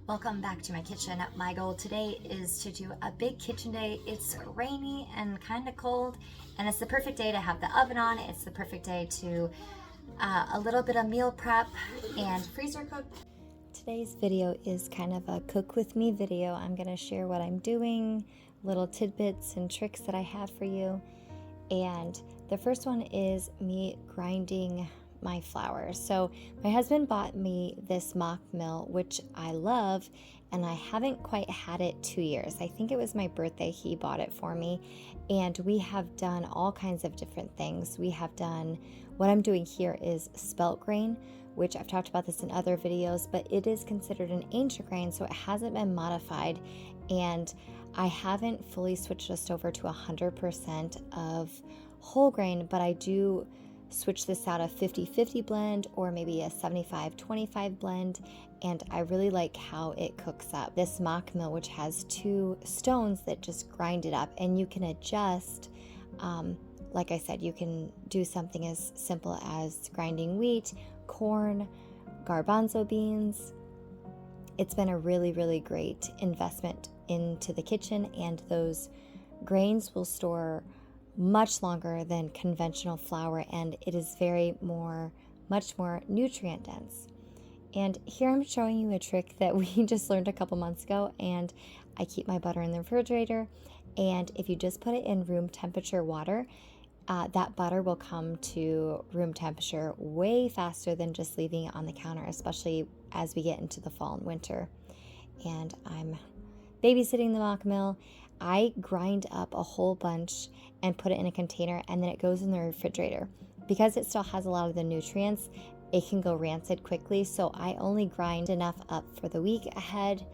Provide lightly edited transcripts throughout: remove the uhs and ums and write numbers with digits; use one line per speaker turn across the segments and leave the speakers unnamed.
Welcome back to my kitchen. My goal today is to do a big kitchen day. It's rainy and kind of cold, and it's the perfect day to have the oven on. It's the perfect day to a little bit of meal prep and freezer cook. Today's video is kind of a cook with me video. I'm going to share what I'm doing, little tidbits and tricks that I have for you. And the first one is me grinding my flour. So my husband bought me this mock mill, which I love, and I haven't quite had it 2 years. I think it was my birthday he bought it for me, and we have done all kinds of different things. We have done, what I'm doing here is spelt grain, which I've talked about this in other videos, but it is considered an ancient grain, so it hasn't been modified, and I haven't fully switched us over to 100% of whole grain, but I do switch this out a 50-50 blend or maybe a 75-25 blend, and I really like how it cooks up. This mock mill, which has 2 stones that just grind it up, and you can adjust, like I said, you can do something as simple as grinding wheat, corn, garbanzo beans. It's been a really great investment into the kitchen, and those grains will store much longer than conventional flour, and it is much more nutrient dense. And here I'm showing you a trick that we just learned a couple months ago, and I keep my butter in the refrigerator, and if you just put it in room temperature water, that butter will come to room temperature way faster than just leaving it on the counter, especially as we get into the fall and winter. And I'm babysitting the mock mill. I grind up a whole bunch and put it in a container, and then it goes in the refrigerator. Because it still has a lot of the nutrients, it can go rancid quickly, so I only grind enough up for the week ahead,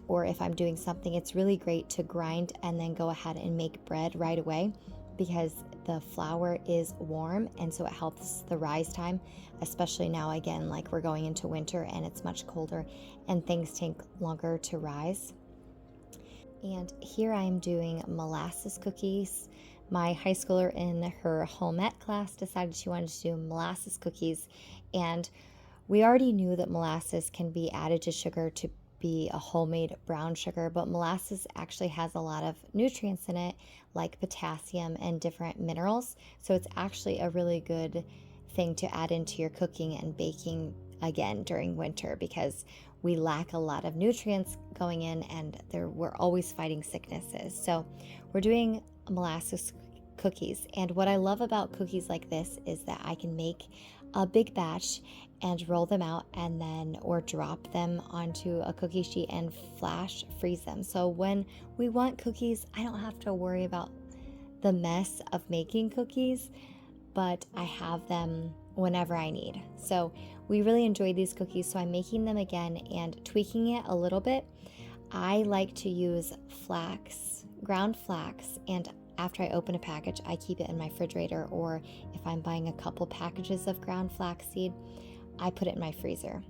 or if I'm doing something, it's really great to grind and then go ahead and make bread right away, because the flour is warm, and so it helps the rise time, especially now, again, like we're going into winter and it's much colder and things take longer to rise. And here I am doing molasses cookies. My high schooler in her home ec class decided she wanted to do molasses cookies, and we already knew that molasses can be added to sugar to be a homemade brown sugar, but molasses actually has a lot of nutrients in it, like potassium and different minerals, so it's actually a really good thing to add into your cooking and baking again during winter, because we lack a lot of nutrients going in, and we're always fighting sicknesses. So we're doing molasses cookies, and what I love about cookies like this is that I can make a big batch and roll them out, and then or drop them onto a cookie sheet and flash freeze them. So when we want cookies, I don't have to worry about the mess of making cookies, but I have them whenever I need. So we really enjoyed these cookies, so I'm making them again and tweaking it a little bit. I like to use flax, ground flax, and after I open a package, I keep it in my refrigerator, or if I'm buying a couple packages of ground flaxseed, I put it in my freezer.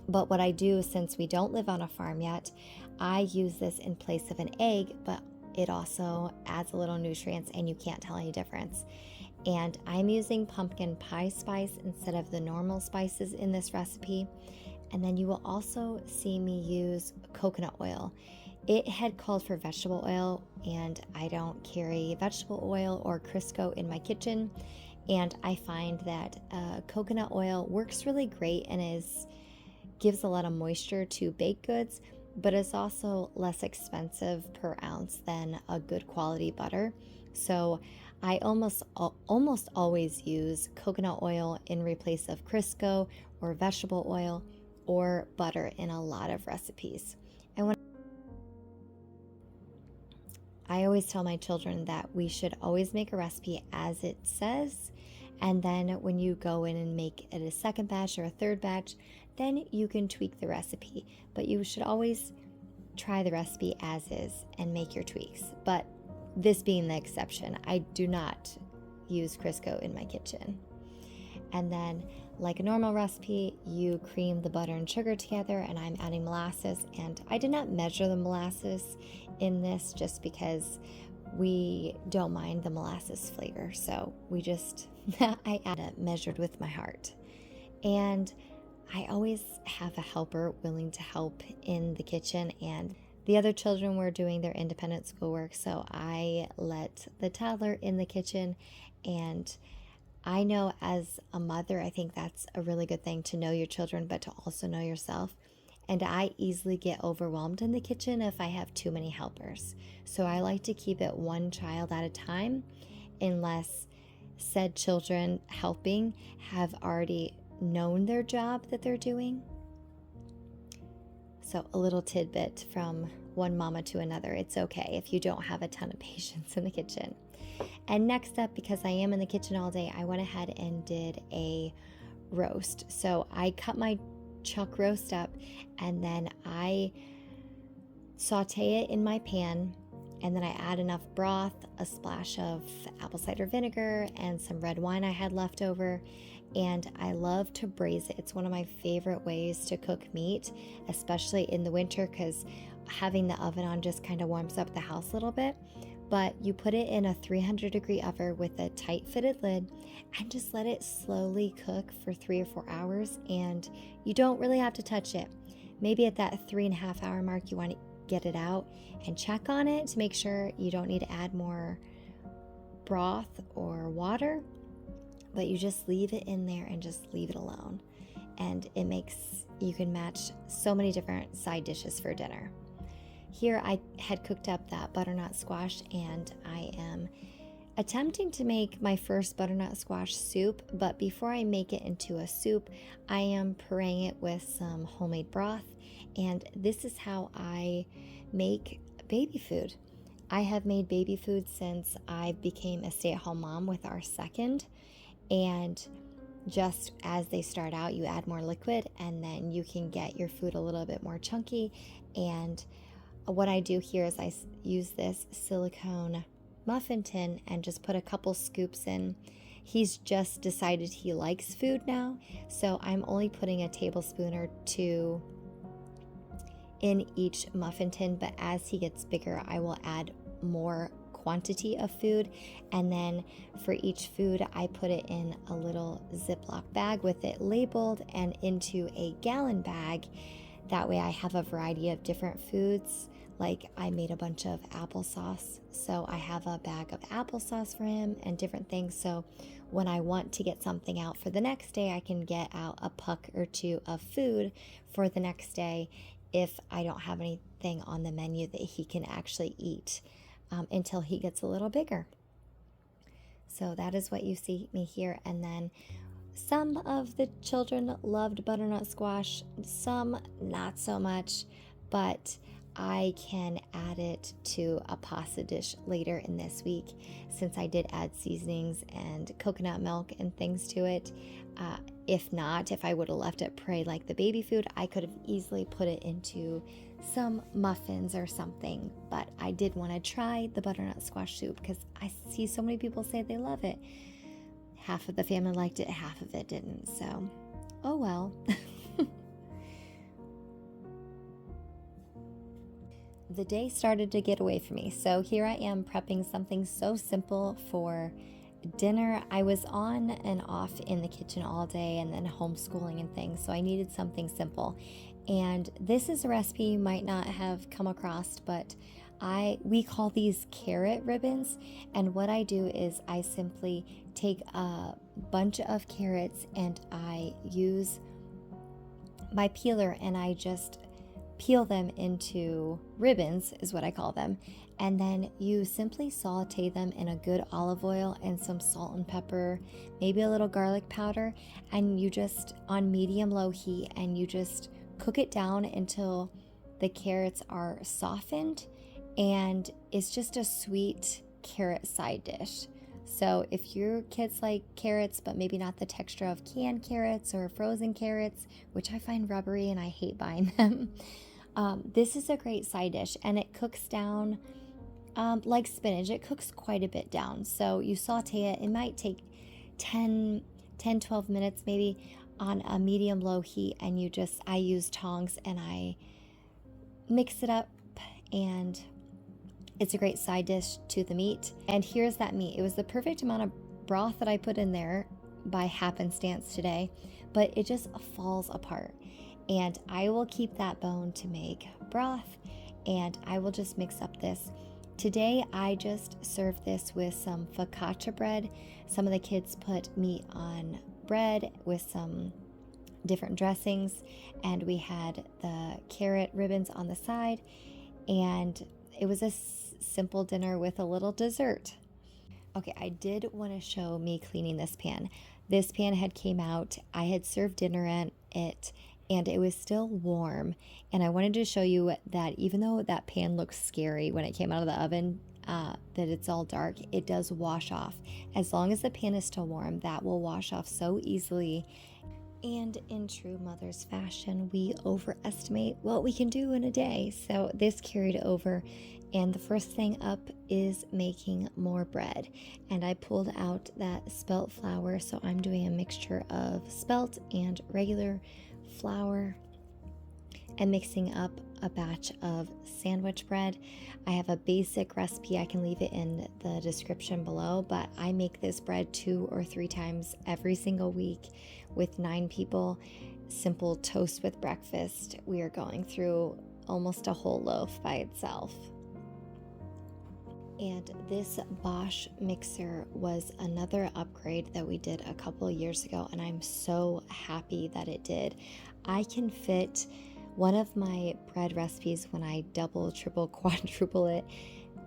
But what I do, since we don't live on a farm yet, I use this in place of an egg, but it also adds a little nutrients and you can't tell any difference. And I'm using pumpkin pie spice instead of the normal spices in this recipe. And then you will also see me use coconut oil. It had called for vegetable oil, and I don't carry vegetable oil or Crisco in my kitchen. And I find that coconut oil works really great and gives a lot of moisture to baked goods, but it's also less expensive per ounce than a good quality butter. So I almost always use coconut oil in replace of Crisco or vegetable oil or butter in a lot of recipes. And I always tell my children that we should always make a recipe as it says, and then when you go in and make it a second batch or a third batch, then you can tweak the recipe. But you should always try the recipe as is and make your tweaks. But this being the exception, I do not use Crisco in my kitchen. And then, like a normal recipe, you cream the butter and sugar together, and I'm adding molasses. And I did not measure the molasses in this just because we don't mind the molasses flavor. So I add it measured with my heart. And I always have a helper willing to help in the kitchen, and the other children were doing their independent schoolwork, so I let the toddler in the kitchen. And I know as a mother, I think that's a really good thing, to know your children, but to also know yourself. And I easily get overwhelmed in the kitchen if I have too many helpers. So I like to keep it one child at a time, unless said children helping have already known their job that they're doing. So a little tidbit from one mama to another. It's okay if you don't have a ton of patience in the kitchen. And next up, because I am in the kitchen all day, I went ahead and did a roast. So I cut my chuck roast up, and then I saute it in my pan, and then I add enough broth, a splash of apple cider vinegar, and some red wine I had left over. And I love to braise it. It's one of my favorite ways to cook meat, especially in the winter, because having the oven on just kind of warms up the house a little bit. But you put it in a 300-degree oven with a tight fitted lid and just let it slowly cook for 3 or 4 hours. And you don't really have to touch it. Maybe at that 3.5 hour mark, you want to get it out and check on it to make sure you don't need to add more broth or water. But you just leave it in there and just leave it alone. And you can match so many different side dishes for dinner. Here I had cooked up that butternut squash, and I am attempting to make my first butternut squash soup. But before I make it into a soup, I am pureeing it with some homemade broth. And this is how I make baby food. I have made baby food since I became a stay-at-home mom with our second. And just as they start out, you add more liquid, and then you can get your food a little bit more chunky. And what I do here is I use this silicone muffin tin and just put a couple scoops in. He's just decided he likes food now, so I'm only putting a tablespoon or 2 in each muffin tin, but as he gets bigger, I will add more quantity of food. And then for each food, I put it in a little Ziploc bag with it labeled and into a gallon bag. That way I have a variety of different foods. Like I made a bunch of applesauce, so I have a bag of applesauce for him and different things. So when I want to get something out for the next day, I can get out a puck or 2 of food for the next day if I don't have anything on the menu that he can actually eat until he gets a little bigger. So that is what you see me here. And then some of the children loved butternut squash, some not so much, but I can add it to a pasta dish later in this week, since I did add seasonings and coconut milk and things to it. If I would have left it puree like the baby food, I could have easily put it into some muffins or something. But I did want to try the butternut squash soup because I see so many people say they love it. Half of the family liked it, half of it didn't. So, oh well. The day started to get away from me. So here I am prepping something so simple for dinner. I was on and off in the kitchen all day and then homeschooling and things, so I needed something simple. And this is a recipe you might not have come across, but we call these carrot ribbons. And what I do is I simply take a bunch of carrots and I use my peeler and I just peel them into ribbons, is what I call them. And then you simply saute them in a good olive oil and some salt and pepper, maybe a little garlic powder, and you just on medium-low heat, and you just cook it down until the carrots are softened, and it's just a sweet carrot side dish. So if your kids like carrots, but maybe not the texture of canned carrots or frozen carrots, which I find rubbery and I hate buying them, this is a great side dish, and it cooks down like spinach. It cooks quite a bit down. So you saute it. It might take 12 minutes maybe on a medium-low heat, and I use tongs and I mix it up, and it's a great side dish to the meat. And here's that meat. It was the perfect amount of broth that I put in there by happenstance today, but it just falls apart. And I will keep that bone to make broth, and I will just mix up this. Today I just served this with some focaccia bread. Some of the kids put meat on bread with some different dressings, and we had the carrot ribbons on the side, and it was a simple dinner with a little dessert. Okay, I did want to show me cleaning this pan. This pan had came out, I had served dinner in it, and it was still warm. And I wanted to show you that even though that pan looks scary when it came out of the oven, that it's all dark, it does wash off. As long as the pan is still warm, that will wash off so easily. And in true mother's fashion, we overestimate what we can do in a day. So this carried over, and the first thing up is making more bread. And I pulled out that spelt flour, so I'm doing a mixture of spelt and regular flour and mixing up a batch of sandwich bread. I have a basic recipe, I can leave it in the description below, but I make this bread 2 or 3 times every single week with 9 people. Simple toast with breakfast. We are going through almost a whole loaf by itself. And this Bosch mixer was another upgrade that we did a couple of years ago, and I'm so happy that it did. I can fit one of my bread recipes, when I double, triple, quadruple it,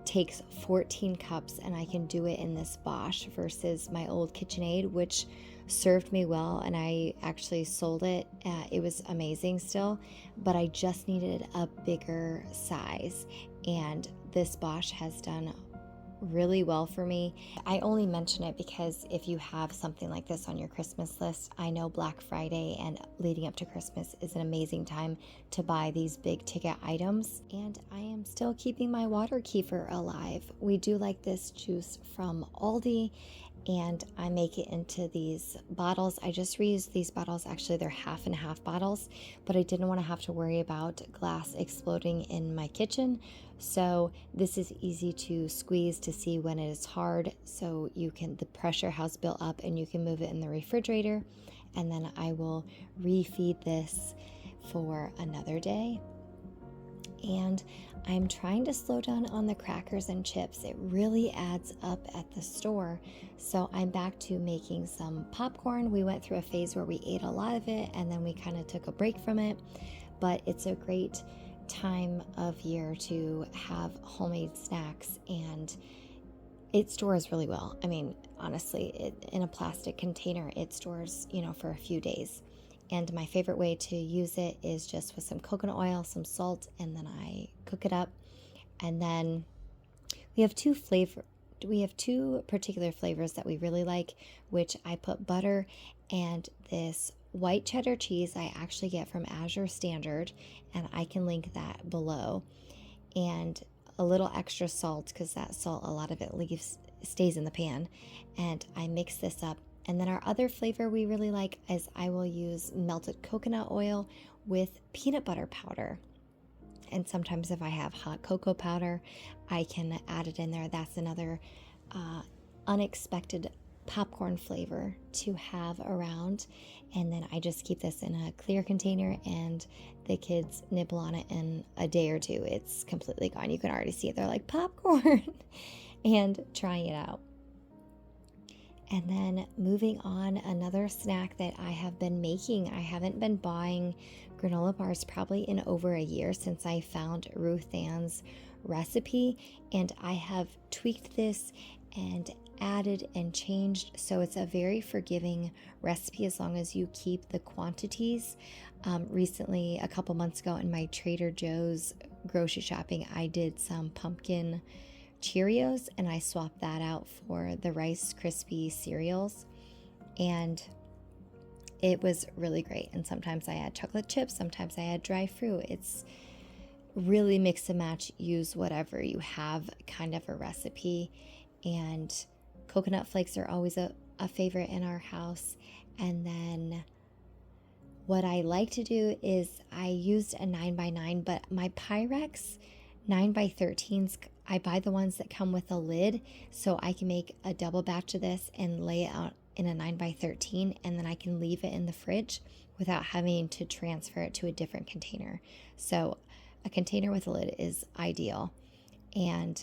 takes 14 cups, and I can do it in this Bosch versus my old KitchenAid, which served me well, and I actually sold it. It was amazing still, but I just needed a bigger size, and this Bosch has done really well for me. I only mention it because if you have something like this on your Christmas list, I know Black Friday and leading up to Christmas is an amazing time to buy these big ticket items. And I am still keeping my water kefir alive. We do like this juice from Aldi, and I make it into these bottles. I just reused these bottles. Actually, they're half and half bottles, but I didn't want to have to worry about glass exploding in my kitchen. So this is easy to squeeze to see when it is hard. So the pressure has built up, and you can move it in the refrigerator. And then I will refeed this for another day. And I'm trying to slow down on the crackers and chips. It really adds up at the store. So I'm back to making some popcorn. We went through a phase where we ate a lot of it, and then we kind of took a break from it. But it's a great time of year to have homemade snacks, and it stores really well. I mean, honestly, in a plastic container, it stores, for a few days. And my favorite way to use it is just with some coconut oil, some salt, and then I cook it up. And then we have two particular flavors that we really like, which I put butter and this white cheddar cheese I actually get from Azure Standard, and I can link that below. And a little extra salt, because that salt, a lot of it stays in the pan. And I mix this up. And then our other flavor we really like is I will use melted coconut oil with peanut butter powder. And sometimes if I have hot cocoa powder, I can add it in there. That's another unexpected popcorn flavor to have around. And then I just keep this in a clear container, and the kids nibble on it in a day or two. It's completely gone. You can already see it. They're like, popcorn, and trying it out. And then moving on, another snack that I have been making. I haven't been buying granola bars probably in over a year since I found Ruth Ann's recipe, and I have tweaked this and added and changed, so it's a very forgiving recipe as long as you keep the quantities. Recently, a couple months ago in my Trader Joe's grocery shopping, I did some pumpkin Cheerios, and I swapped that out for the Rice Krispie cereals, and it was really great. And sometimes I add chocolate chips, sometimes I add dry fruit. It's really mix and match, use whatever you have kind of a recipe. And coconut flakes are always a favorite in our house. And then what I like to do is I used a 9x9, but my Pyrex 9x13s, I buy the ones that come with a lid, so I can make a double batch of this and lay it out in a 9x13, and then I can leave it in the fridge without having to transfer it to a different container. So a container with a lid is ideal. And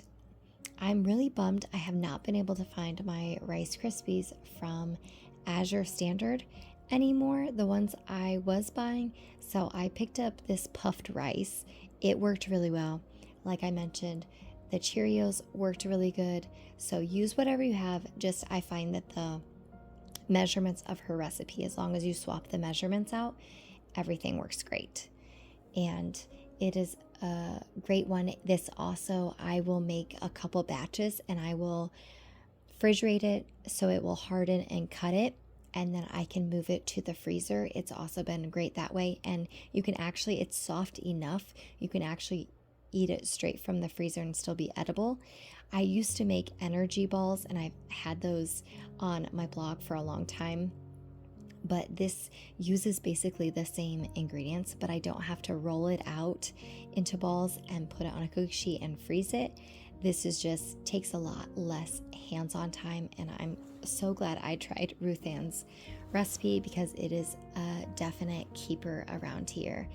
I'm really bummed I have not been able to find my Rice Krispies from Azure Standard anymore, the ones I was buying. So I picked up this puffed rice. It worked really well. Like I mentioned, the Cheerios worked really good. So use whatever you have. Just I find that the measurements of her recipe, as long as you swap the measurements out, everything works great. And it is a great one. This also, I will make a couple batches and I will refrigerate it so it will harden and cut it, and then I can move it to the freezer. It's also been great that way. And you can actually, it's soft enough, you can actually eat it straight from the freezer and still be edible. I used to make energy balls, and I've had those on my blog for a long time. But this uses basically the same ingredients, but I don't have to roll it out into balls and put it on a cookie sheet and freeze it. This is just takes a lot less hands-on time, and I'm so glad I tried Ruth Ann's recipe because it is a definite keeper around here.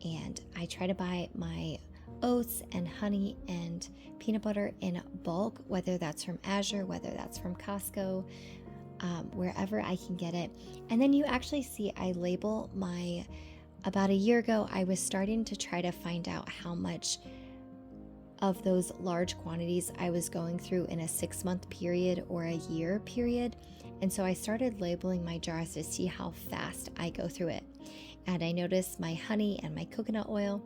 And I try to buy my oats and honey and peanut butter in bulk, whether that's from Azure, whether that's from Costco, wherever I can get it. And then you actually see I label my, about a year ago, I was starting to try to find out how much of those large quantities I was going through in a 6-month period or a year period. And so I started labeling my jars to see how fast I go through it. And I noticed my honey and my coconut oil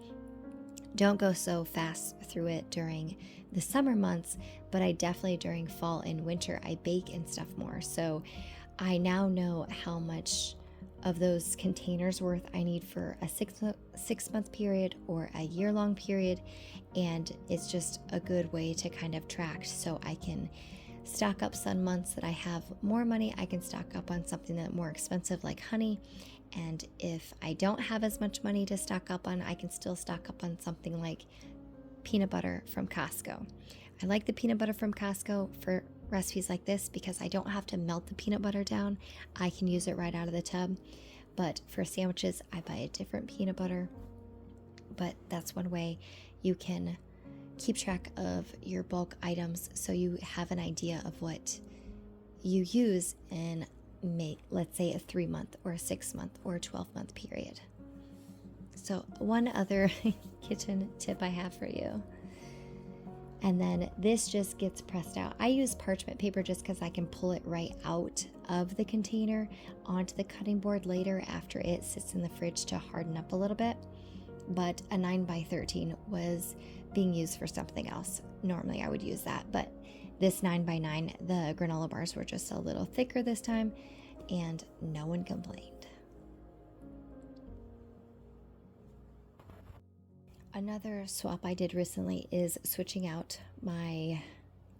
don't go so fast through it during the summer months, but I definitely during fall and winter, I bake and stuff more. So I now know how much of those containers worth I need for a 6-month period or a year-long period. And it's just a good way to kind of track, so I can stock up some months that I have more money. I can stock up on something that's more expensive like honey. And if I don't have as much money to stock up on, I can still stock up on something like peanut butter from Costco. I like the peanut butter from Costco for recipes like this because I don't have to melt the peanut butter down. I can use it right out of the tub. But for sandwiches, I buy a different peanut butter. But that's one way you can keep track of your bulk items so you have an idea of what you use in, let's say, a 3-month or a 6-month or a 12-month period. So one other kitchen tip I have for you. And then this just gets pressed out. I use parchment paper just because I can pull it right out of the container onto the cutting board later after it sits in the fridge to harden up a little bit. But a 9x13 was being used for something else. Normally I would use that, but this 9x9, the granola bars were just a little thicker this time, and no one complained. Another swap I did recently is switching out my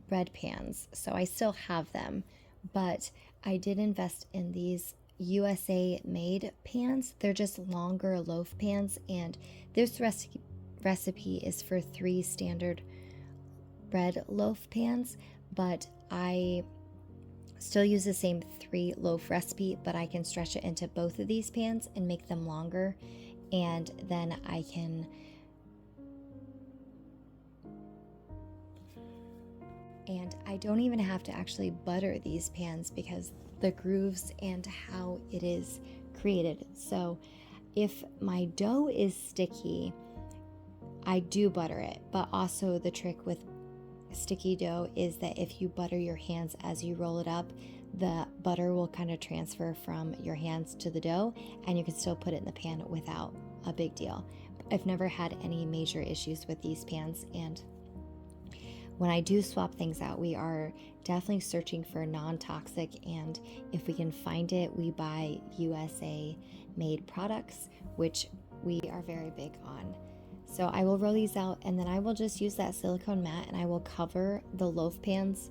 bread pans. So I still have them, but I did invest in these USA made pans. They're just longer loaf pans, and this recipe is for 3 standard bread loaf pans, but I still use the same 3 loaf recipe, but I can stretch it into both of these pans and make them longer, and then I can and I don't even have to actually butter these pans because the grooves and how it is created. So if my dough is sticky, I do butter it, but also the trick with sticky dough is that if you butter your hands as you roll it up, the butter will kind of transfer from your hands to the dough, and you can still put it in the pan without a big deal. I've never had any major issues with these pans, and when I do swap things out, we are definitely searching for non-toxic, and if we can find it, we buy USA made products, which we are very big on. So I will roll these out, and then I will just use that silicone mat, and I will cover the loaf pans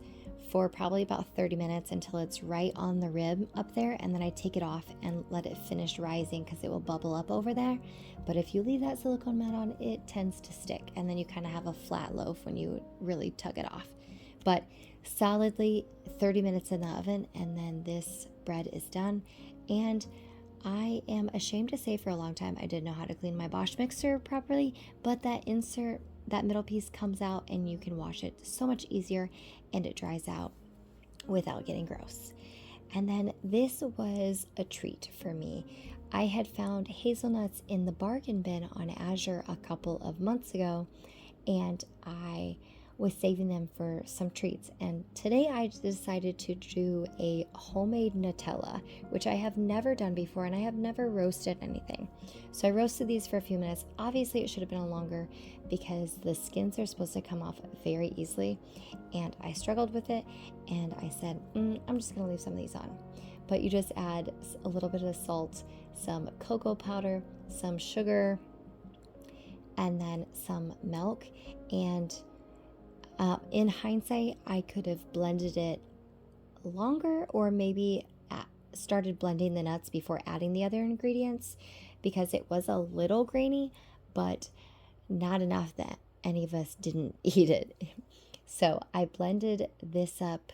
for probably about 30 minutes until it's right on the rib up there, and then I take it off and let it finish rising because it will bubble up over there. But if you leave that silicone mat on, it tends to stick, and then you kind of have a flat loaf when you really tug it off. But solidly 30 minutes in the oven, and then this bread is done. And I am ashamed to say for a long time I didn't know how to clean my Bosch mixer properly, but that middle piece comes out and you can wash it so much easier, and it dries out without getting gross. And then this was a treat for me. I had found hazelnuts in the bargain bin on Azure a couple of months ago, and I was saving them for some treats. And today I decided to do a homemade Nutella, which I have never done before, and I have never roasted anything. So I roasted these for a few minutes. Obviously it should have been longer because the skins are supposed to come off very easily, and I struggled with it, and I said, I'm just gonna leave some of these on. But you just add a little bit of salt, some cocoa powder, some sugar, and then some milk. And in hindsight, I could have blended it longer, or maybe started blending the nuts before adding the other ingredients, because it was a little grainy, but not enough that any of us didn't eat it. So I blended this up,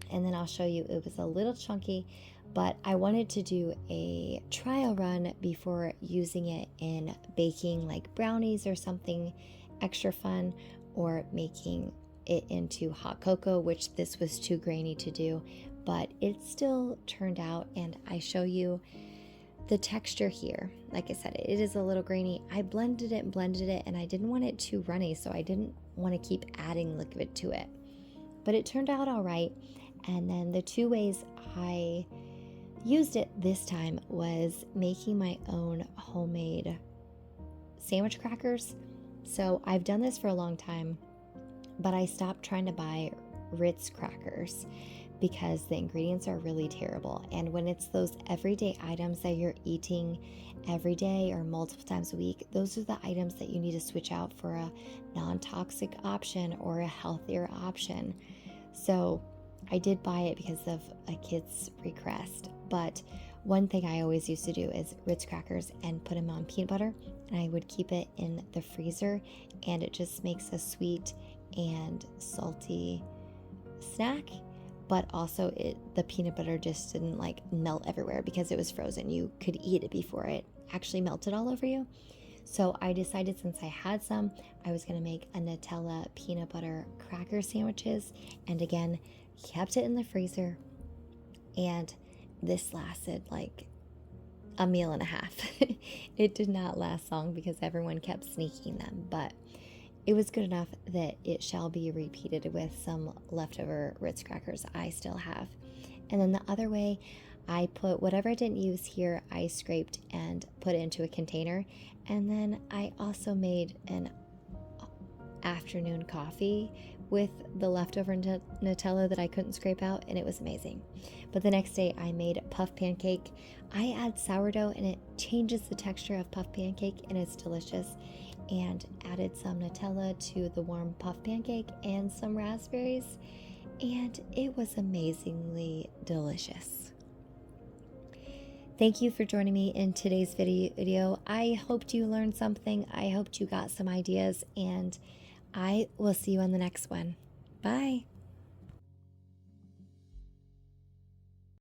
and then I'll show you. It was a little chunky, but I wanted to do a trial run before using it in baking like brownies or something extra fun, or making it into hot cocoa, which this was too grainy to do, but it still turned out. And I show you the texture here. Like I said, it is a little grainy. I blended it, and I didn't want it too runny, so I didn't want to keep adding liquid to it, but it turned out all right. And then the two ways I used it this time was making my own homemade sandwich crackers. So I've done this for a long time, but I stopped trying to buy Ritz crackers because the ingredients are really terrible. And when it's those everyday items that you're eating every day or multiple times a week, those are the items that you need to switch out for a non-toxic option or a healthier option. So I did buy it because of a kid's request. But one thing I always used to do is Ritz crackers and put them on peanut butter, and I would keep it in the freezer, and it just makes a sweet and salty snack. But also the peanut butter just didn't like melt everywhere because it was frozen. You could eat it before it actually melted all over you. So I decided, since I had some, I was going to make a Nutella peanut butter cracker sandwiches, and again kept it in the freezer, and this lasted like a meal and a half. It did not last long because everyone kept sneaking them, but it was good enough that it shall be repeated with some leftover Ritz crackers I still have. And then the other way, I put whatever I didn't use here, I scraped and put it into a container. And then I also made an afternoon coffee with the leftover Nutella that I couldn't scrape out, and it was amazing. But the next day I made puff pancake. I add sourdough and it changes the texture of puff pancake, and it's delicious. And added some Nutella to the warm puff pancake and some raspberries, and it was amazingly delicious. Thank you for joining me in today's video. I hoped you learned something. I hoped you got some ideas, and I will see you on the next one. Bye.